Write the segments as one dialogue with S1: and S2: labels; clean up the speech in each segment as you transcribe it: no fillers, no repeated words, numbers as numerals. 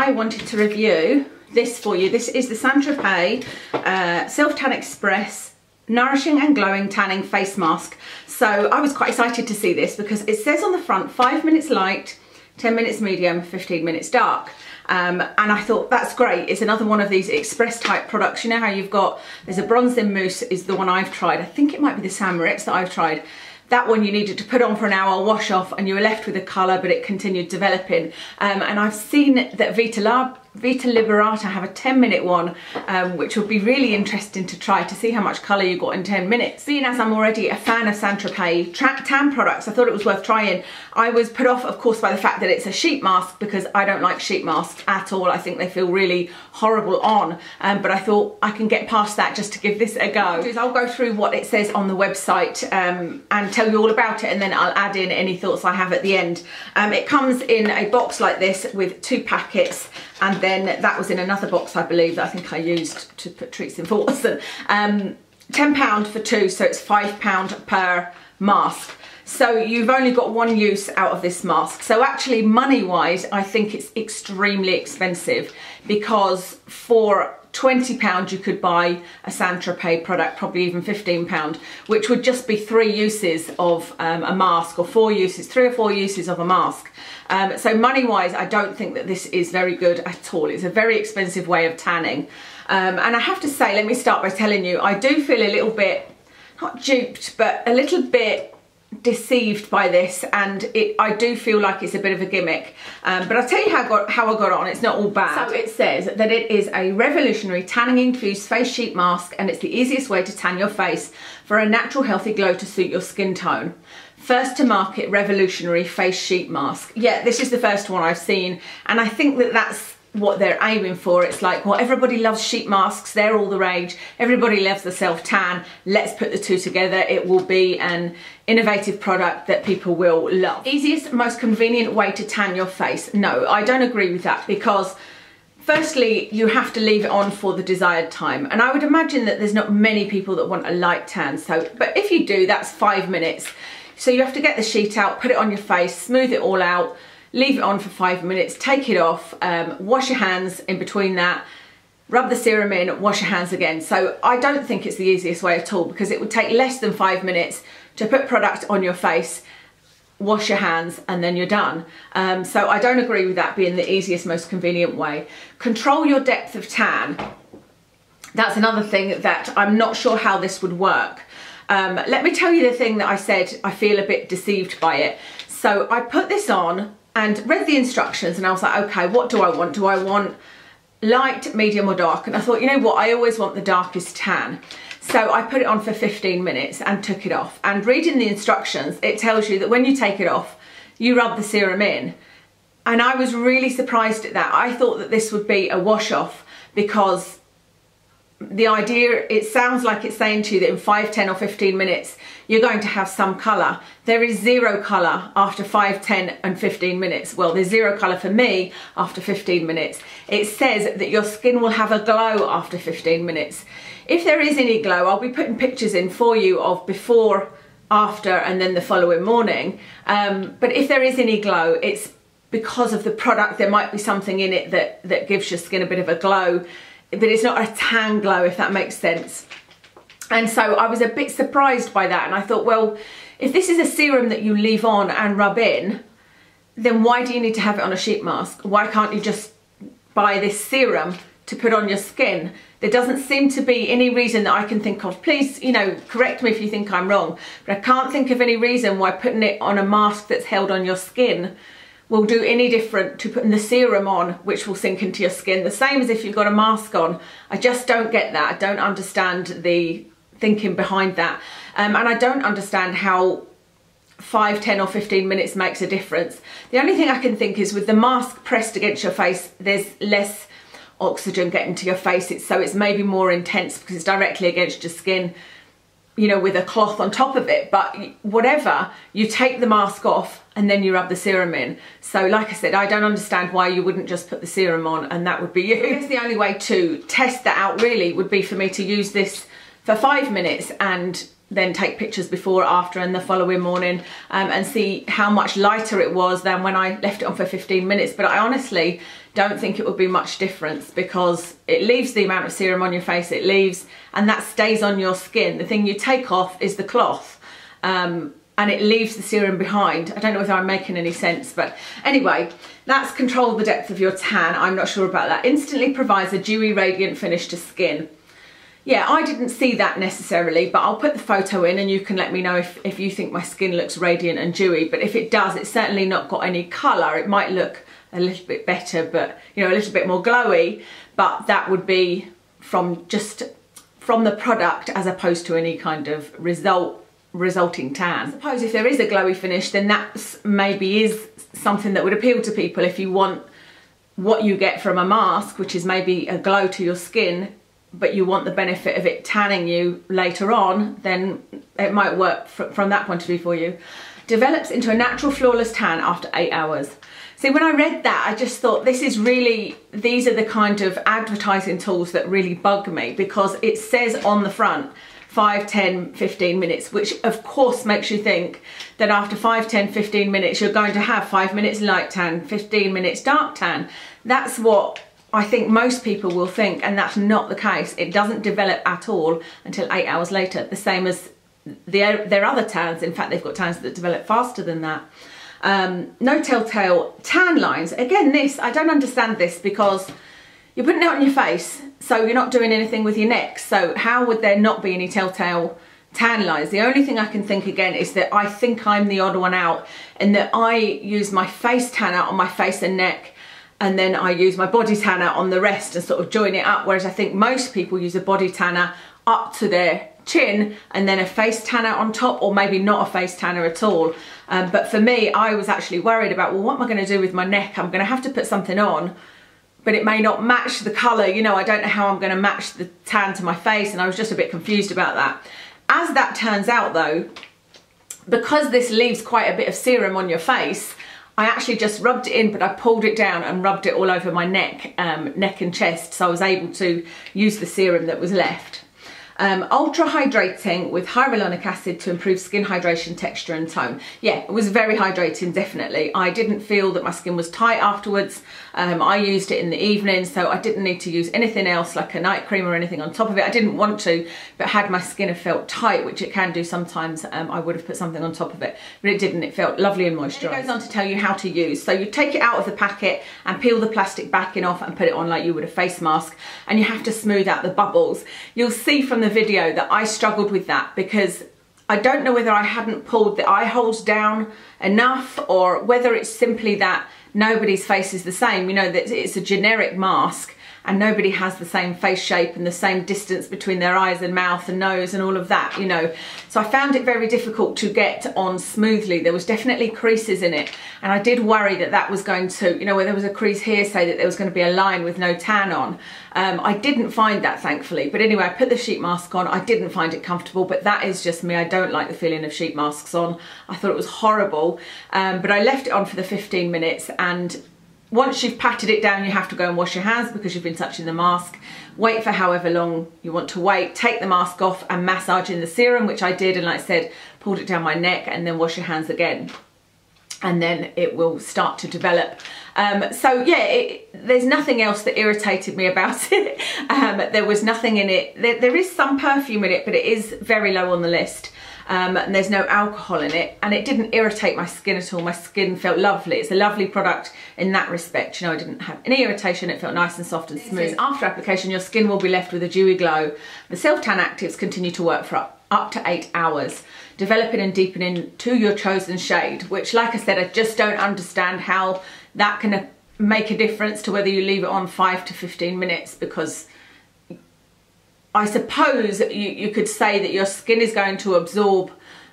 S1: I wanted to review this for you. This is the St Tropez Self Tan Express Nourishing and Glowing Tanning Face Mask. So I was quite excited to see this because it says on the front 5 minutes light, 10 minutes medium, 15 minutes dark. And I thought that's great. It's another one of these express type products. You know how you've got, there's a bronze in mousse is the one I've tried. I think it might be the San Moritz that I've tried. That one you needed to put on for an hour, wash off, and you were left with a colour, but it continued developing. And I've seen that Vita Liberata have a 10-minute one, which would be really interesting to try to see how much colour you got in 10 minutes. Being as I'm already a fan of St Tropez tan products, I thought it was worth trying. I was put off, of course, by the fact that it's a sheet mask because I don't like sheet masks at all. I think they feel really horrible on, but I thought I can get past that just to give this a go. I'll go through what it says on the website and tell you all about it, and then I'll add in any thoughts I have at the end. It comes in a box like this with 2 packets, and then that was in another box, I believe, that I think I used to put treats in for Watson. £10 for 2, so it's £5 per mask. So you've only got one use out of this mask. So actually, money-wise, I think it's extremely expensive because for £20 you could buy a St Tropez product, probably even £15, which would just be 3 uses of a mask, or 4 uses, 3 or 4 uses of a mask. So money-wise, I don't think that this is very good at all. It's a very expensive way of tanning. And I have to say, let me start by telling you, I do feel a little bit, not duped, but a little bit deceived by this, and I do feel like it's a bit of a gimmick, but I'll tell you how I got on. It's not all bad. So it says that it is a revolutionary tanning infused face sheet mask, and it's the easiest way to tan your face for a natural healthy glow to suit your skin tone. First to market revolutionary face sheet mask. Yeah, this is the first one I've seen, and I think that that's what they're aiming for. It's like, well, everybody loves sheet masks, they're all the rage, everybody loves the self-tan, let's put the two together, it will be an innovative product that people will love. Easiest, most convenient way to tan your face. No, I don't agree with that, because firstly, you have to leave it on for the desired time, and I would imagine that there's not many people that want a light tan, so, but if you do, that's 5 minutes. So you have to get the sheet out, put it on your face, smooth it all out, leave it on for 5 minutes, take it off, wash your hands in between that, rub the serum in, wash your hands again. So I don't think it's the easiest way at all, because it would take less than 5 minutes to put product on your face, wash your hands, and then you're done. So I don't agree with that being the easiest, most convenient way. Control your depth of tan. That's another thing that I'm not sure how this would work. Let me tell you the thing that I said, I feel a bit deceived by it. So I put this on and read the instructions, and I was like, okay, what do I want? Do I want light, medium, or dark? And I thought, you know what, I always want the darkest tan. So I put it on for 15 minutes and took it off. And reading the instructions, it tells you that when you take it off, you rub the serum in. And I was really surprised at that. I thought that this would be a wash off, because the idea, it sounds like it's saying to you that in 5, 10 or 15 minutes you're going to have some colour. There is zero colour after 5, 10 and 15 minutes. Well, there's zero colour for me after 15 minutes. It says that your skin will have a glow after 15 minutes. If there is any glow, I'll be putting pictures in for you of before, after, and then the following morning. But if there is any glow, it's because of the product. There might be something in it that gives your skin a bit of a glow, but it's not a tan glow, if that makes sense. And so I was a bit surprised by that, and I thought, well, if this is a serum that you leave on and rub in, then why do you need to have it on a sheet mask? Why can't you just buy this serum to put on your skin? There doesn't seem to be any reason that I can think of. Please, you know, correct me if you think I'm wrong, but I can't think of any reason why putting it on a mask that's held on your skin will do any different to putting the serum on, which will sink into your skin. The same as if you've got a mask on. I just don't get that. I don't understand the thinking behind that. And I don't understand how 5, 10 or 15 minutes makes a difference. The only thing I can think is with the mask pressed against your face, there's less oxygen getting to your face. So it's maybe more intense because it's directly against your skin, you know, with a cloth on top of it. But whatever, you take the mask off and then you rub the serum in. So like I said, I don't understand why you wouldn't just put the serum on and that would be you. I guess the only way to test that out really would be for me to use this for 5 minutes and then take pictures before, after and the following morning and see how much lighter it was than when I left it on for 15 minutes. But I honestly don't think it would be much difference, because it leaves the amount of serum on your face it leaves, and that stays on your skin. The thing you take off is the cloth, and it leaves the serum behind. I don't know whether I'm making any sense, but anyway, that's control the depth of your tan. I'm not sure about that. Instantly provides a dewy, radiant finish to skin. Yeah, I didn't see that necessarily, but I'll put the photo in and you can let me know if you think my skin looks radiant and dewy. But if it does, it's certainly not got any colour. It might look a little bit better, but you know, a little bit more glowy, but that would be from the product as opposed to any kind of resulting tan. I suppose if there is a glowy finish, then that maybe is something that would appeal to people. If you want what you get from a mask, which is maybe a glow to your skin, but you want the benefit of it tanning you later on, then it might work from that point of view for you. Develops into a natural flawless tan after 8 hours. See, when I read that, I just thought these are the kind of advertising tools that really bug me, because it says on the front 5, 10, 15 minutes, which of course makes you think that after 5, 10, 15 minutes, you're going to have 5 minutes light tan, 15 minutes dark tan. That's what I think most people will think, and that's not the case. It doesn't develop at all until 8 hours later, the same as their other tans. In fact, they've got tans that develop faster than that. No Telltale Tan Lines. Again, I don't understand this, because you're putting it on your face, so you're not doing anything with your neck. So how would there not be any telltale tan lines? The only thing I can think again is that I think I'm the odd one out, and that I use my face tanner on my face and neck, and then I use my body tanner on the rest and sort of join it up, whereas I think most people use a body tanner up to their chin and then a face tanner on top, or maybe not a face tanner at all. But for me, I was actually worried about, well, what am I going to do with my neck? I'm going to have to put something on, but it may not match the colour. You know, I don't know how I'm going to match the tan to my face, and I was just a bit confused about that. As that turns out though, because this leaves quite a bit of serum on your face, I actually just rubbed it in, but I pulled it down and rubbed it all over my neck and chest, so I was able to use the serum that was left. Ultra hydrating with hyaluronic acid to improve skin hydration, texture and tone. Yeah, it was very hydrating, definitely. I didn't feel that my skin was tight afterwards. I used it in the evening, so I didn't need to use anything else like a night cream or anything on top of it. I didn't want to, but had my skin have felt tight, which it can do sometimes, I would have put something on top of it, but it didn't. It felt lovely and moisturised. It goes on to tell you how to use. So you take it out of the packet and peel the plastic backing off and put it on like you would a face mask, and you have to smooth out the bubbles. You'll see from the video that I struggled with that, because I don't know whether I hadn't pulled the eye holes down enough, or whether it's simply that nobody's face is the same. You know, that it's a generic mask and nobody has the same face shape and the same distance between their eyes and mouth and nose and all of that, you know. So I found it very difficult to get on smoothly. There was definitely creases in it, and I did worry that that was going to, you know, where there was a crease here, say that there was going to be a line with no tan on. I didn't find that, thankfully. But anyway, I put the sheet mask on. I didn't find it comfortable, but that is just me. I don't like the feeling of sheet masks on. I thought it was horrible. But I left it on for the 15 minutes, and once you've patted it down, you have to go and wash your hands because you've been touching the mask. Wait for however long you want to wait. Take the mask off and massage in the serum, which I did, and like I said, pulled it down my neck, and then wash your hands again. And then it will start to develop. So yeah, there's nothing else that irritated me about it. There was nothing in it. There is some perfume in it, but it is very low on the list. And there's no alcohol in it, and it didn't irritate my skin at all. My skin felt lovely. It's a lovely product in that respect. You know, I didn't have any irritation. It felt nice and soft and smooth. After application, your skin will be left with a dewy glow. The self-tan actives continue to work for up to 8 hours, developing and deepening to your chosen shade, which, like I said, I just don't understand how that can make a difference to whether you leave it on 5 to 15 minutes, because I suppose you could say that your skin is going to absorb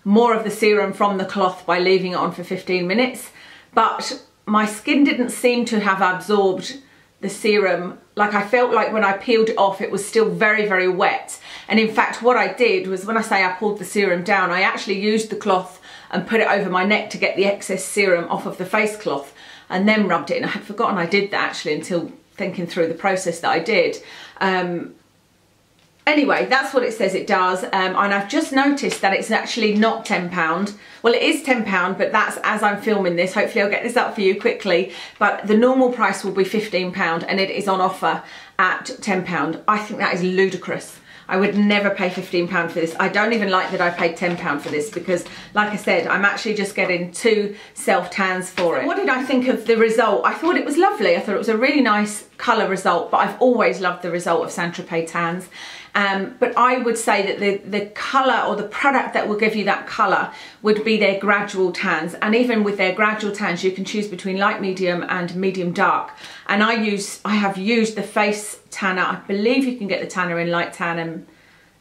S1: more of the serum from the cloth by leaving it on for 15 minutes, but my skin didn't seem to have absorbed the serum. Like, I felt like when I peeled it off, it was still very, very wet. And in fact, what I did was, when I say I pulled the serum down, I actually used the cloth and put it over my neck to get the excess serum off of the face cloth, and then rubbed it. And I had forgotten I did that actually until thinking through the process that I did. Anyway, that's what it says it does, and I've just noticed that it's actually not £10. Well, it is £10, but that's as I'm filming this. Hopefully I'll get this up for you quickly, but the normal price will be £15 and it is on offer at £10. I think that is ludicrous. I would never pay £15 for this. I don't even like that I paid £10 for this because, like I said, I'm actually just getting 2 self-tans for it. What did I think of the result? I thought it was lovely. I thought it was a really nice colour result, but I've always loved the result of St Tropez tans. But I would say that the colour or the product that will give you that colour would be their gradual tans. And even with their gradual tans, you can choose between light medium and medium dark. And I have used the face tanner. I believe you can get the tanner in light tan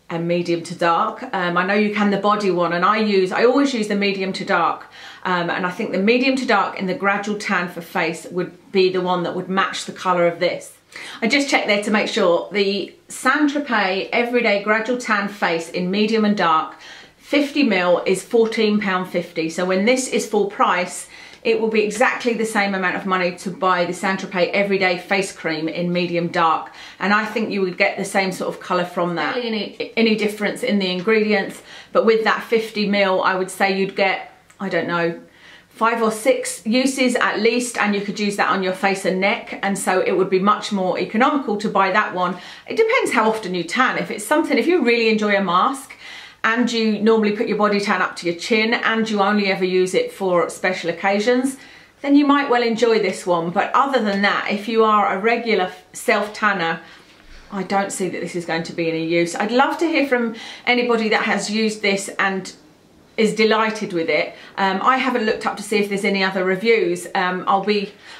S1: and medium to dark. I know you can the body one, and I always use the medium to dark. And I think the medium to dark in the gradual tan for face would be the one that would match the colour of this. I just checked there to make sure. The St Tropez Everyday Gradual Tan Face in medium and dark, 50ml is £14.50. So when this is full price, it will be exactly the same amount of money to buy the St Tropez Everyday Face Cream in medium dark. And I think you would get the same sort of colour from that. Barely any difference in the ingredients, but with that 50ml, I would say you'd get, I don't know, 5 or 6 uses at least, and you could use that on your face and neck, and so it would be much more economical to buy that one. It depends how often you tan. If it's something, if you really enjoy a mask and you normally put your body tan up to your chin and you only ever use it for special occasions, then you might well enjoy this one. But other than that, if you are a regular self-tanner, I don't see that this is going to be any use. I'd love to hear from anybody that has used this and is delighted with it. I haven't looked up to see if there's any other reviews. I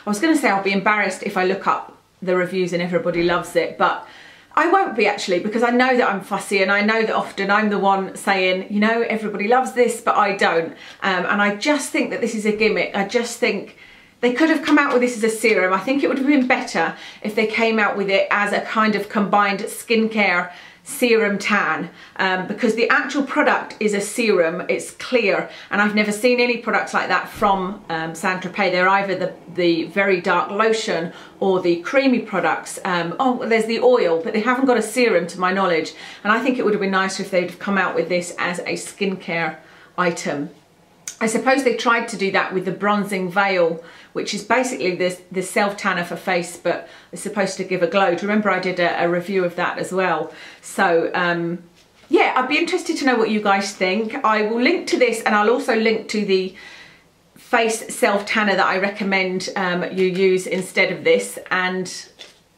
S1: was going to say I'll be embarrassed if I look up the reviews and everybody loves it, but I won't be actually, because I know that I'm fussy and I know that often I'm the one saying, you know, everybody loves this, but I don't. And I just think that this is a gimmick. I just think they could have come out with this as a serum. I think it would have been better if they came out with it as a kind of combined skincare serum tan, because the actual product is a serum. It's clear, and I've never seen any products like that from St Tropez. They're either the very dark lotion or the creamy products. Oh, there's the oil, but they haven't got a serum to my knowledge, and I think it would have been nicer if they'd have come out with this as a skincare item. I suppose they tried to do that with the bronzing veil, which is basically the self-tanner for face, but it's supposed to give a glow. Do you remember I did a review of that as well? So yeah, I'd be interested to know what you guys think. I will link to this, and I'll also link to the face self-tanner that I recommend you use instead of this, and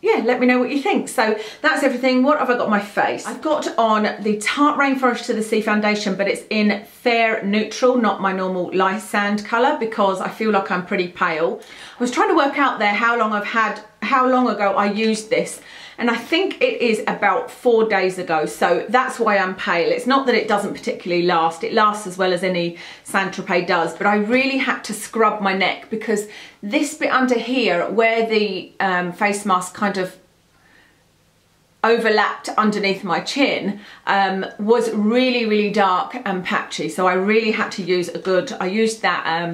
S1: yeah, let me know what you think. So that's everything. What have I got on my face? I've got on the Tarte Rainforest to the Sea foundation, but it's in fair neutral, not my normal light sand colour, because I feel like I'm pretty pale. I was trying to work out there how long ago I used this, and I think it is about 4 days ago, so that's why I'm pale. It's not that it doesn't particularly last. It lasts as well as any St Tropez does, but I really had to scrub my neck because this bit under here, where the face mask kind of overlapped underneath my chin, was really dark and patchy, so I really had to use I used that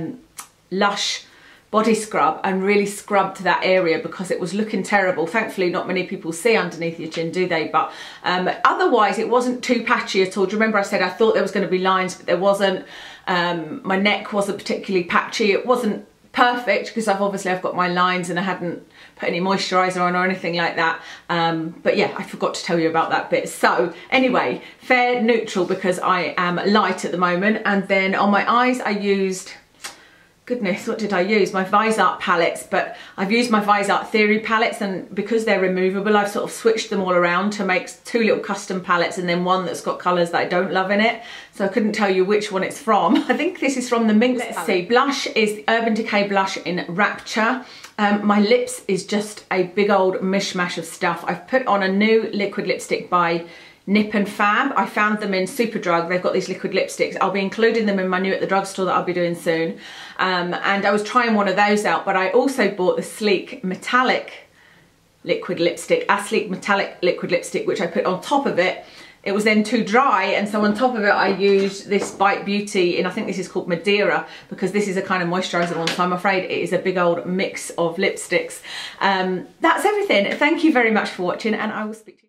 S1: Lush body scrub and really scrubbed that area because it was looking terrible. Thankfully not many people see underneath your chin, do they? But otherwise it wasn't too patchy at all. Do you remember I said I thought there was going to be lines, but there wasn't. My neck wasn't particularly patchy. It wasn't perfect because I've got my lines and I hadn't put any moisturiser on or anything like that, but yeah, I forgot to tell you about that bit. So anyway, fair neutral because I am light at the moment. And then on my eyes I used, goodness, what did I use? My Viseart palettes, but I've used my Viseart Theory palettes, and because they're removable, I've sort of switched them all around to make 2 little custom palettes and then one that's got colours that I don't love in it. So I couldn't tell you which one it's from. I think this is from the Minx. Let's see. Blush is the Urban Decay blush in Rapture. My lips is just a big old mishmash of stuff. I've put on a new liquid lipstick by Nip and Fab. I found them in Superdrug. They've got these liquid lipsticks. I'll be including them in my new at the drugstore that I'll be doing soon. And I was trying one of those out, but I also bought the Sleek Metallic liquid lipstick, a Sleek Metallic liquid lipstick, which I put on top of it. It was then too dry, and so on top of it I used this Bite Beauty, and I think this is called Madeira, because this is a kind of moisturiser one, so I'm afraid it is a big old mix of lipsticks. That's everything. Thank you very much for watching, and I will speak to you.